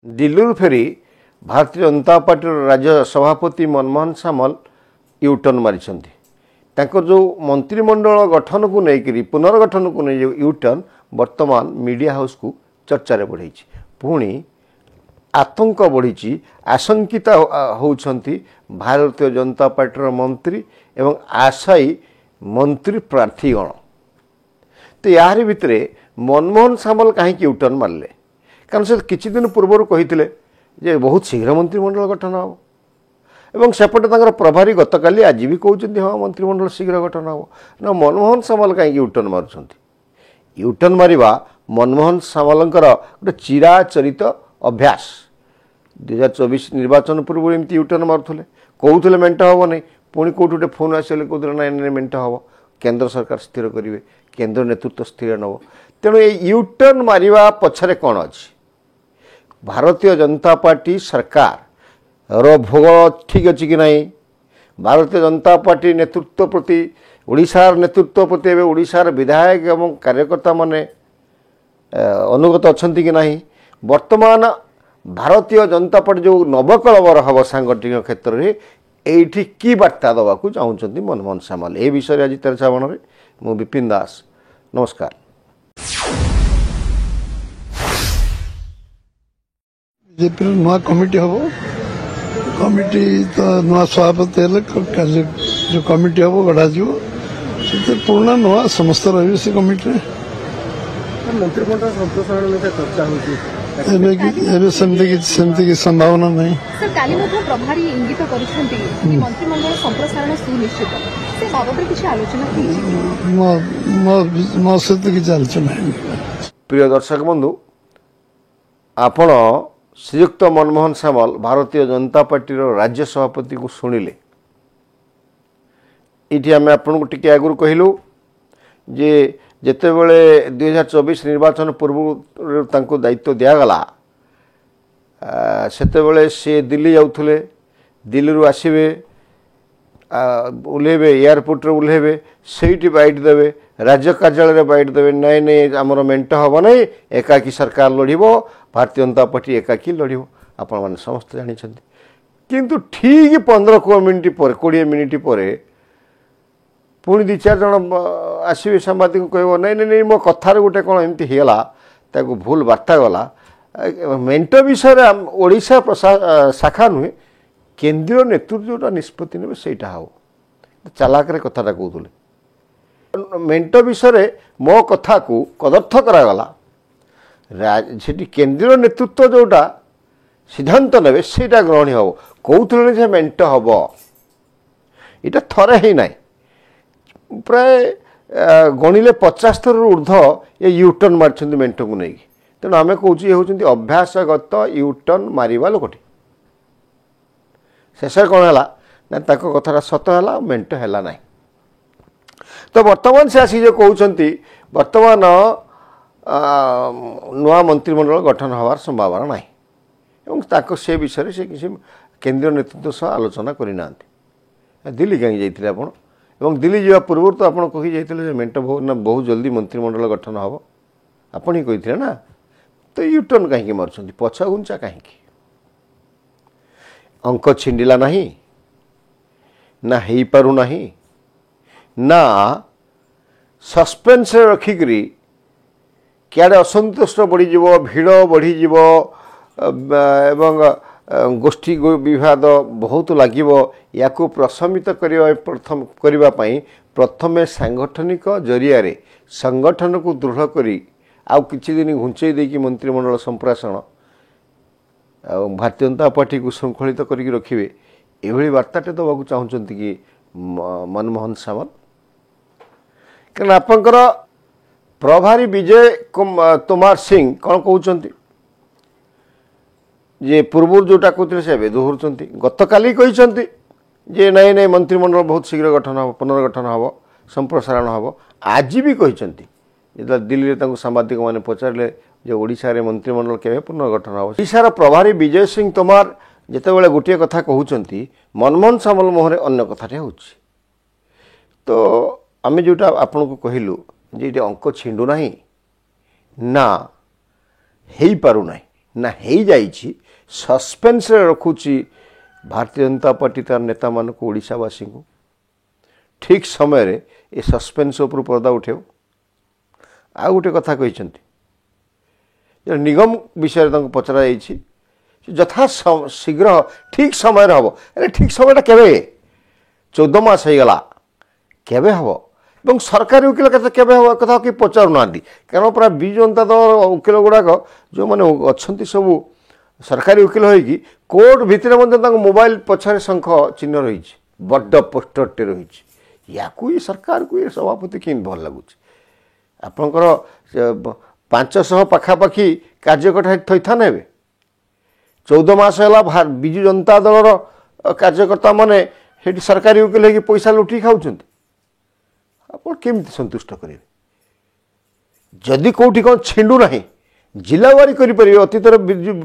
दिल्ली फेरी Bharatiya Janata party राज्य सभापति मनमोहन सामल U turn मारी जो मंत्रिमंडल गठन को लेकर पुनर्गठन को नहीं यूटर्न वर्तमान मीडिया हाउस को चर्चा बढ़ी पुणी आतंक बढ़ी आशंकित होती भारतीय जनता पार्टी मंत्री एवं आशायी मंत्री प्रार्थीगण। तो यार भितर मनमोहन सामल कहीं यूटर्न मारे कारण से किछि दिन पूर्व कही बहुत शीघ्र मंत्रिमंडल गठन हम एवं सेपटे प्रभारी गतकाली आज भी कहते हाँ मंत्रिमंडल शीघ्र गठन हम ना मनमोहन सामल कहीं यूटर्न मारुंट यूटर्न मारिबा मनमोहन सामल गोटे चिराचरित अभ्यास 2024 निर्वाचन पूर्व एमती यूटर्न मारुले कहते मेंट हम नहीं पुणी कौट गोटे फोन आसले कहते ना मेंट हम केंद्र सरकार स्थिर करेंगे केंद्र नेतृत्व स्थिर नब तेणु ये यूटर्न मारिबा पछरे कौन अच्छी भारतीय जनता पार्टी सरकार रो भोग ठीक अच्छी कि नहीं भारतीय जनता पार्टी नेतृत्व प्रति ओडिशार नेतृत्व प्रति एवं ओडिशार विधायक एवं कार्यकर्ता माने अनुगत अच्छी कि नहीं वर्तमान भारतीय जनता पार्टी जो नवकलवर हम सांगठनिक क्षेत्र में एठी की बार्ता देवाक चाहते मनमोहन सामल ए विषय आज तेरछा बण में मु विपिन दास नमस्कार। बीजेपी नुआ कमिटी हम कमिटी तो नुआ सभापति हेल्ले जो कमिटी हम गढ़ा पुराना नुआ समस्त रही से कमिटी मंत्रिमंडल संप्रसारण में चर्चा सेमती की संभावना नहीं सर काली प्रभारी इंगित मंत्रिमंडल संप्रसारण सुनिश्चित से बाबद किसी आलोचना मो सहित किसी आलोचना प्रिय दर्शक बंधु आपण श्रीयुक्त मनमोहन सामल भारतीय जनता पार्टी राज्य सभापति को शुणिले ये आम आपको टी आगु कहलु जे जितेबले 2024 निर्वाचन पूर्व तांको दायित्व दिगला सेतेबले सी दिल्ली जाऊे दिल्ली रू आसबे ओह्लेबे एयरपोर्ट रे ओह्लेबे सेठी बाइट देवे राज्य कार्यालय बाइट देवे नाई नहीं आमर मेंट हम नहीं एकाकी सरकार लड़ब भारतीय जनता पार्टी एकाकी लड़ब आपण मैंने समस्त जानते किंतु ठीक 15 मिनिट पर 20 मिनिट पर पुणी 2-4 जन आसवे सांबादिक कह नहीं नहीं मो कथार गोटे कौन एमती है भूल वार्ता गला मेंट विषय ओडिशा शाखा नुहे केंद्रीय नेतृत्व जोटा निष्पत्ति ने सेटा हो चालाक कथाटा कहते मेंट विषय मो कथा को कदर्थ करागला से केंद्रीय नेतृत्व जोटा सिद्धांत ने सेटा ग्रहण हम कहते मेंट हम यहाँ थरे ही ना प्राय गणिले 50 थर ऊर्ध ये यूटर्न मार्च मेंट को नहीं तेणु आम कौच ये हूँ अभ्यासगत यूटर्न मारिबा लोकटी शेष कौन है ना कथा सत है मेंट है ना तो वर्तमान से आसी जो कहते वर्तमान नुआ मंत्रिमंडल गठन हवार संभावना ना से विषय से किसी केंद्रीय नेतृत्व सह आलोचना करना दिल्ली कहीं जाइए आप दिल्ली जावा पूर्व तो आप कही जाइए मेंट बहुत जल्दी मंत्रिमंडल गठन हम आप ही कही ना तो यूटर्न कहीं मार्च पछ घुंचा कहीं अंक छिंडिला नहीं ना हो पारू नहीं ना सस्पेंस रखिकी क्या असंतुष्ट बढ़ीज भिड़ बढ़ीज एवं गोष्ठी विवाद बहुत लगे या प्रशमित करने प्रथम सांगठनिक जरिया संगठन को दृढ़ करी आउ किछि दिन घुंचई देकी मंत्रिमंडल संप्रासण भारतीय जनता पार्टी को श्रृंखलित करके रखिए एभली वार्ताटे देवाक चाहते कि मनमोहन सामल कारण आपंकर प्रभारी विजय कुमार सिंह कौन कहते जे पूर्व जोटा कहते से दोहरती गतकाली कहते जे नहीं नहीं मंत्रिमंडल बहुत शीघ्र गठन हम पुनर्गठन हम संप्रसारण हम आज भी कहते जो दिल्ली में सांबादिक मैंने पचारे जो ओडिशा रे मंत्रिमंडल केवे पुनर्गठन हम ओडिशार प्रभारी विजय सिंह तोमार जितेबाला गोटे कथा कहते मनमोहन सामल मुहर अन्य कथाटे हो तो आम जोटा आपन को कहलु जे अंक छिंडू ना हो पारू ना ନା ହେଇଯାଇଛି ସସ୍ପେନ୍ସରେ ରଖୁଛି ଭାରତୀୟ ଜନତା ପାର୍ଟି ତାର ନେତାମାନଙ୍କୁ ଓଡ଼ିଶାବାସୀଙ୍କୁ ଠିକ୍ ସମୟରେ ଏ ସସ୍ପେନ୍ସ ଉପରୁ ପର୍ଦ୍ଦା ଉଠେଇବ। ଆଉ ଗୋଟେ କଥା କହିଛନ୍ତି ନିଗମ ବିଷୟରେ ତାଙ୍କୁ ପଚରାଯାଇଛି ଯଥା ଶୀଘ୍ର ଠିକ୍ ସମୟରେ ହେବ। ଆରେ ଠିକ୍ ସମୟଟା କେବେ? 14 ମାସ ହେଇଗଲା, କେବେ ହେବ? ଏବଂ ସରକାରୀ ଓକିଲ କେବେ ହେବ କଥା କେହି ପଚାରୁନାହାନ୍ତି। କାରଣ ପୁରା ବିଜୁ ଜନତା ଦଳ ଓକିଲ ଗୁଡ଼ାକ ଯେଉଁମାନେ ଅଛନ୍ତି ସବୁ ସରକାରୀ ଓକିଲ ହୋଇକି କୋର୍ଟ ଭିତରେ ମଧ୍ୟ ତାଙ୍କ ମୋବାଇଲ ପଛରେ ଶଙ୍ଖ ଚିହ୍ନ ରହିଛି, ବଡ଼ ପୋଷ୍ଟରଟେ ରହିଛି। ୟାକୁ ଏ ସରକାରକୁ ଏ ସଭାପତି କେମିତି ଭଲ ଲାଗୁଛି? ଆପଣଙ୍କର 500 ପାଖାପାଖି କାର୍ଯ୍ୟକର୍ତ୍ତା ଥଇଥାନ ହେବେ। 14 ମାସ ହେଲା ବିଜୁ ଜନତା ଦଳର କାର୍ଯ୍ୟକର୍ତ୍ତାମାନେ ସେଠି ସରକାରୀ ଓକିଲ ହେଇକି ପଇସା ଲୁଟିକି ଖାଉଛନ୍ତି। ଆପଣ କେମିତି ସନ୍ତୁଷ୍ଟ କରିବେ? ଯଦି କେଉଁଠି କ'ଣ ଛିଣ୍ଡୁ ନାହିଁ ଜିଲ୍ଲାୱାରୀ କରିପାରିବେ। ଅତୀତରେ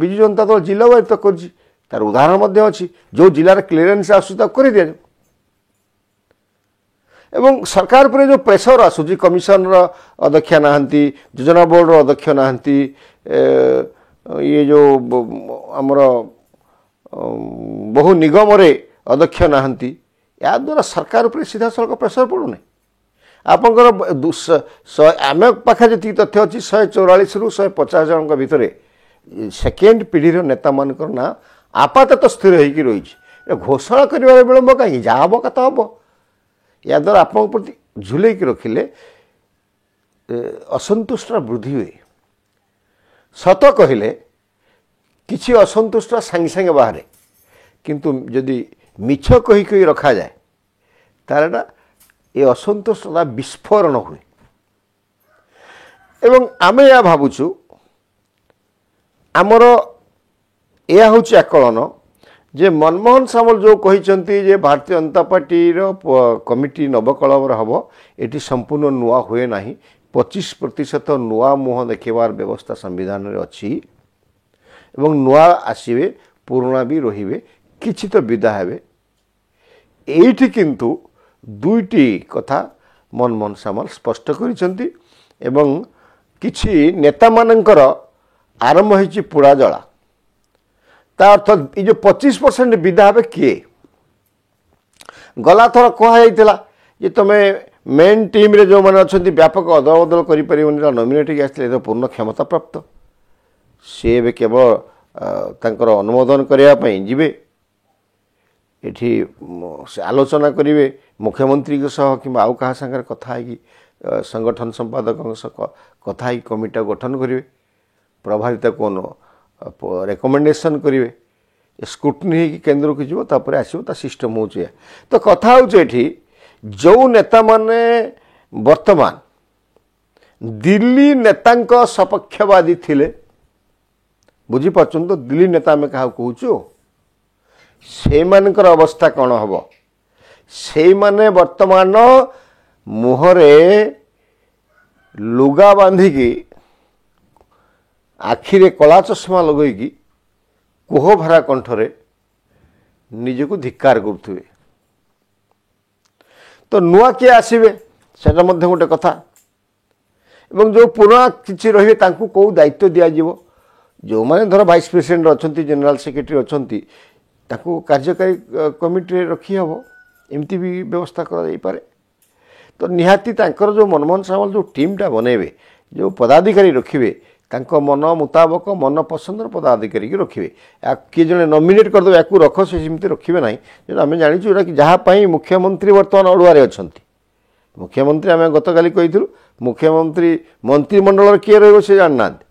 ବିଜୁ ଜନତା ଦଳ ଜିଲ୍ଲାୱାରୀ ତ କରିଛି, ତାର ଉଦାହରଣ ମଧ୍ୟ ଅଛି। ଯେଉଁ ଜିଲ୍ଲାର କ୍ଲିୟରେନ୍ସ ଆସୁଛି ତାକୁ କରିଦିଆଯାଉ। ଏବଂ ସରକାର ଉପରେ ଯେଉଁ ପ୍ରେସର ଆସୁଛି, କମିଶନର ଅଧ୍ୟକ୍ଷ ନାହାନ୍ତି, ଯୋଜନା ବୋର୍ଡ଼ର ଅଧ୍ୟକ୍ଷ ନାହାନ୍ତି, ଇଏ ଯେଉଁ ଆମର ବହୁ ନିଗମରେ ଅଧ୍ୟକ୍ଷ ନାହାନ୍ତି, ଏହାଦ୍ୱାରା ସରକାର ଉପରେ ସିଧାସଳଖ ପ୍ରେସର ପଡ଼ୁନାହିଁ। ଆପଣଙ୍କର ଆମ ପାଖରେ ଯେତିକି ତଥ୍ୟ ଅଛି 144ରୁ 150 ଜଣଙ୍କ ଭିତରେ ସେକେଣ୍ଡ ପିଢ଼ିର ନେତାମାନଙ୍କର ନାଁ ଆପାତତଃ ସ୍ଥିର ହୋଇକି ରହିଛି। ଘୋଷଣା କରିବାର ବିଳମ୍ବ କାହିଁକି? ଯାହା ହେବ କଥା ହେବ। ଏହାଦ୍ୱାରା ଆପଣଙ୍କ ପ୍ରତି ଝୁଲେଇକି ରଖିଲେ ଅସନ୍ତୁଷ୍ଟଟା ବୃଦ୍ଧି ହୁଏ। ସତ କହିଲେ କିଛି ଅସନ୍ତୁଷ୍ଟ ସାଙ୍ଗେ ସାଙ୍ଗେ ବାହାରେ, କିନ୍ତୁ ଯଦି ମିଛ କହି କହି ରଖାଯାଏ ତାହେଲେ ଏ ଅସନ୍ତୋଷଟା ବିସ୍ଫୋରଣ ହୁଏ। ଏବଂ ଆମେ ଏହା ଭାବୁଛୁ, ଆମର ଏହା ହେଉଛି ଆକଳନ ଯେ ମନମୋହନ ସାମଲ ଯେଉଁ କହିଛନ୍ତି ଯେ ଭାରତୀୟ ଜନତା ପାର୍ଟିର କମିଟି ନବକଳବର ହେବ, ଏଠି ସମ୍ପୂର୍ଣ୍ଣ ନୂଆ ହୁଏ ନାହିଁ। 25% ନୂଆ ମୁହଁ ଦେଖାଇବାର ବ୍ୟବସ୍ଥା ସମ୍ବିଧାନରେ ଅଛି ଏବଂ ନୂଆ ଆସିବେ, ପୁରୁଣା ବି ରହିବେ, କିଛି ତ ବିଦା ହେବେ। ଏଇଠି କିନ୍ତୁ ଦୁଇଟି କଥା ମନମୋହନ ସାମଲ ସ୍ପଷ୍ଟ କରିଛନ୍ତି ଏବଂ କିଛି ନେତାମାନଙ୍କର ଆରମ୍ଭ ହୋଇଛି ପୋଡ଼ା ଜଳା। ତା ଅର୍ଥ ଏ ଯେଉଁ 25% ବିଦା ହେବେ କିଏ? ଗଲାଥର କୁହାଯାଇଥିଲା ଯେ ତୁମେ ମେନ୍ ଟିମ୍ରେ ଯେଉଁମାନେ ଅଛନ୍ତି ବ୍ୟାପକ ଅଦଳବଦଳ କରିପାରିବନି, ନମିନେଟ୍ ହେଇକି ଆସିଥିଲେ, ଏ ପୂର୍ଣ୍ଣ କ୍ଷମତାପ୍ରାପ୍ତ। ସେ ଏବେ କେବଳ ତାଙ୍କର ଅନୁମୋଦନ କରିବା ପାଇଁ ଯିବେ, ଏଠି ସେ ଆଲୋଚନା କରିବେ ମୁଖ୍ୟମନ୍ତ୍ରୀଙ୍କ ସହ କିମ୍ବା ଆଉ କାହା ସାଙ୍ଗରେ କଥା ହେଇକି, ସଂଗଠନ ସମ୍ପାଦକଙ୍କ ସହ କଥା ହେଇକି କମିଟିଟା ଗଠନ କରିବେ, ପ୍ରଭାରୀ ତାକୁ ରେକମେଣ୍ଡେସନ୍ କରିବେ, ସ୍କ୍ରୁଟିନି ହେଇକି କେନ୍ଦ୍ରକୁ ଯିବ, ତାପରେ ଆସିବ। ତା ସିଷ୍ଟମ୍ ହେଉଛି ଏହା। ତ କଥା ହେଉଛି ଏଠି ଯେଉଁ ନେତାମାନେ ବର୍ତ୍ତମାନ ଦିଲ୍ଲୀ ନେତାଙ୍କ ସପକ୍ଷବାଦୀ ଥିଲେ, ବୁଝିପାରୁଛନ୍ତି ତ ଦିଲ୍ଲୀ ନେତା ଆମେ କାହାକୁ କହୁଛୁ, ସେଇମାନଙ୍କର ଅବସ୍ଥା କ'ଣ ହେବ? ସେଇମାନେ ବର୍ତ୍ତମାନ ମୁହଁରେ ଲୁଗା ବାନ୍ଧିକି, ଆଖିରେ କଳା ଚଷମା ଲଗେଇକି, କୋହଭରା କଣ୍ଠରେ ନିଜକୁ ଧିକ୍କାର କରୁଥିବେ। ତ ନୂଆ କିଏ ଆସିବେ ସେଟା ମଧ୍ୟ ଗୋଟେ କଥା। ଏବଂ ଯେଉଁ ପୁରୁଣା କିଛି ରହିବେ ତାଙ୍କୁ କେଉଁ ଦାୟିତ୍ୱ ଦିଆଯିବ? ଯେଉଁମାନେ ଧର ଭାଇସ୍ ପ୍ରେସିଡେଣ୍ଟ ଅଛନ୍ତି, ଜେନେରାଲ ସେକ୍ରେଟାରୀ ଅଛନ୍ତି, ତାକୁ କାର୍ଯ୍ୟକାରୀ କମିଟିରେ ରଖିହେବ, ଏମିତି ବି ବ୍ୟବସ୍ଥା କରାଯାଇପାରେ। ତ ନିହାତି ତାଙ୍କର ଯେଉଁ ମନମୋହନ ସାମଲ ଯେଉଁ ଟିମ୍ଟା ବନେଇବେ, ଯେଉଁ ପଦାଧିକାରୀ ରଖିବେ, ତାଙ୍କ ମନ ମୁତାବକ ମନ ପସନ୍ଦର ପଦାଧିକାରୀକି ରଖିବେ। କିଏ ଜଣେ ନମିନେଟ୍ କରିଦେବେ ୟାକୁ ରଖ, ସେ ସେମିତି ରଖିବେ ନାହିଁ। ଯେହେତୁ ଆମେ ଜାଣିଛୁ ଯେଉଁଟାକି ଯାହା ପାଇଁ ମୁଖ୍ୟମନ୍ତ୍ରୀ ବର୍ତ୍ତମାନ ଅଡ଼ୁଆରେ ଅଛନ୍ତି। ମୁଖ୍ୟମନ୍ତ୍ରୀ ଆମେ ଗତକାଲି କହିଥିଲୁ, ମୁଖ୍ୟମନ୍ତ୍ରୀ ମନ୍ତ୍ରିମଣ୍ଡଳର କିଏ ରହିବ ସେ ଜାଣିନାହାନ୍ତି।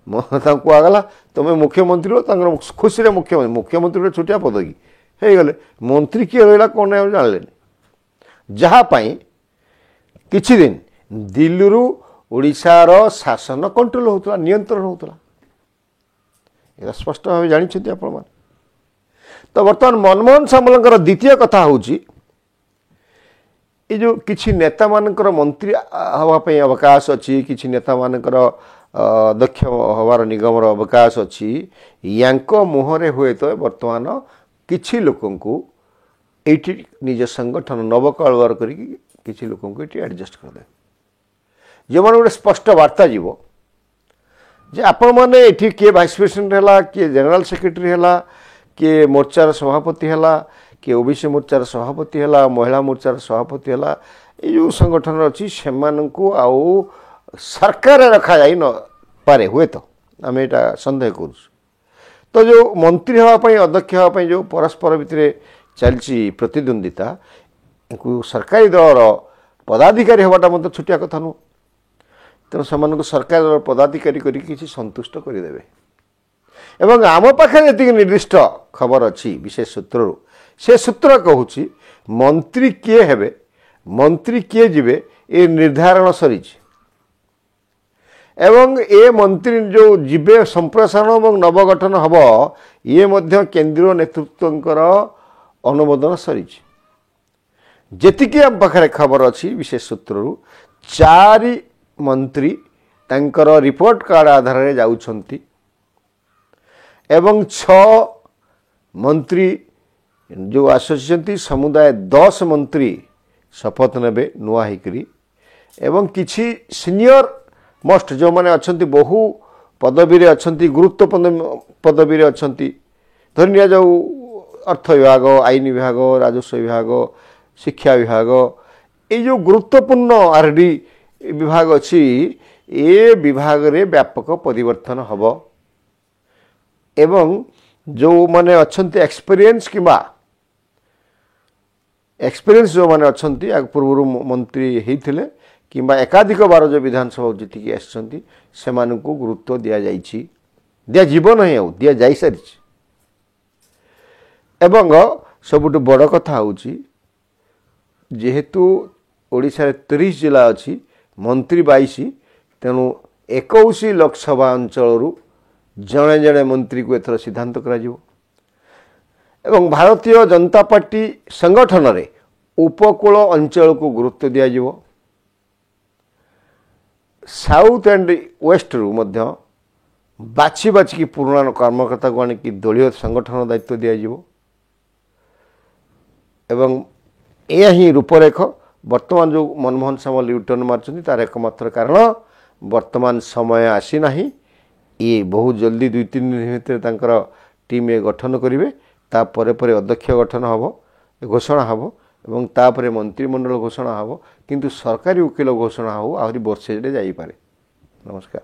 ତାଙ୍କୁ କୁହାଗଲା ତୁମେ ମୁଖ୍ୟମନ୍ତ୍ରୀ, ତାଙ୍କର ଖୁସିରେ ମୁଖ୍ୟମନ୍ତ୍ରୀ ଗୋଟେ ଛୋଟିଆ ପଦ କି ହେଇଗଲେ, ମନ୍ତ୍ରୀ କିଏ ରହିଲା କ'ଣ ନାହିଁ ଜାଣିଲେନି। ଯାହା ପାଇଁ କିଛି ଦିନ ଦିଲ୍ଲୀରୁ ଓଡ଼ିଶାର ଶାସନ କଣ୍ଟ୍ରୋଲ ହେଉଥିଲା, ନିୟନ୍ତ୍ରଣ ହେଉଥିଲା। ଏହା ସ୍ପଷ୍ଟ ଭାବେ ଜାଣିଛନ୍ତି ଆପଣମାନେ। ତ ବର୍ତ୍ତମାନ ମନମୋହନ ସାମଲଙ୍କର ଦ୍ୱିତୀୟ କଥା ହେଉଛି ଏ ଯେଉଁ କିଛି ନେତାମାନଙ୍କର ମନ୍ତ୍ରୀ ହେବା ପାଇଁ ଅବକାଶ ଅଛି, କିଛି ନେତାମାନଙ୍କର ଅଧ୍ୟକ୍ଷ ହେବାର ନିଗମର ଅବକାଶ ଅଛି। ୟାଙ୍କ ମୁହଁରେ ହୁଏତ ବର୍ତ୍ତମାନ କିଛି ଲୋକଙ୍କୁ ଏଇଠି ନିଜ ସଂଗଠନ ନବକଳେବର କରିକି କିଛି ଲୋକଙ୍କୁ ଏଠି ଆଡ଼ଜଷ୍ଟ କରିଦେବେ। ଯେଉଁମାନେ ଗୋଟେ ସ୍ପଷ୍ଟ ବାର୍ତ୍ତା ଯିବ जे आपण मैंने ये किए भाइस प्रेसिडेंट है किए जनरल सेक्रेटरी है किए मोर्चार सभापति है किए ओबीसी मोर्चार सभापति है महिला मोर्चार सभापति है ये जो संगठन अच्छी से आउ सरकार रखा जाई न पारे हुए तो आम यहाँ सन्देह कर तो जो मंत्री हाँपाई अध्यक्ष हाँपाई जो परस्पर भितर चलती प्रतिद्वंदिता सरकारी दलर पदाधिकारी हवाटा मतलब छुटिया कथा नुह तेणु से सरकार पदाधिकारी करी संतुष्ट करदे एवं आम पाखे जी निर्दिष्ट खबर अच्छी विशेष सूत्र से सूत्र कहूँ मंत्री किए हेबे मंत्री किए जीवे ये निर्धारण सरी एवं ए मंत्री जो जीवे संप्रसारण और नवगठन हम ये मध्य केंद्रीय नेतृत्वंकर अनुमोदन सरी जेतिकी आम पाखे खबर अच्छी विशेष सूत्र 4 मंत्री तांकर रिपोर्ट कार्ड आधार रे जाउछंती एवं 6 मंत्री जो आसुचंती समुदाय 10 मंत्री शपथ नेबे नुआ हिकरी एवं किछि सीनियर मोस्ट जो माने अछंती बहु पदवी रे अछंती गुरुत्वपूर्ण पदवी रे अछंती धन्य जो अर्थ विभाग आईन विभाग राजस्व विभाग शिक्षा विभाग ये जो गुरुत्वपूर्ण आरडी विभाग अच्छी ए विभाग रे व्यापक परिवर्तन हब एवं जो माने अछंती एक्सपीरियंस किबा एक्सपीरियंस जो माने अछंती आग पूर्व मंत्री हेथिले किबा एकाधिक बार जो विधानसभा जीतिकी आछंती से मानकु गुरुत्व दिया जाइछि दिया जीवन है दिया जाई सारी एवं सबुठु बड़ कथा होउछि जेहेतु ओडिशा रे 30 जिला अछि मंत्री 22 तेणु 21 लोकसभा अंचल जड़े जड़े मंत्री को एथर सिद्धांत करा एवं भारतीय जनता पार्टी संगठन रे उपकूल अंचल को गुरुत्व दिया साउथ एंड वेस्ट रु मध्य बाछि बाछि पुराना कर्मकर्ता को आनिक दलीय संगठन दायित्व दिया एवं यह ही रूपरेख वर्तमान जो मनमोहन सामल यूटर्न मार्चनी तार एकमात्र कारण वर्तमान समय आसी ना ये बहुत जल्दी 2-3 दिन भर टीम ये गठन करेंगे तापर अध्यक्ष गठन हम घोषणा हम एवं तापर मंत्रिमंडल घोषणा हम किंतु सरकारी वकील घोषणा हो आहरी वर्षे जाइपे। नमस्कार।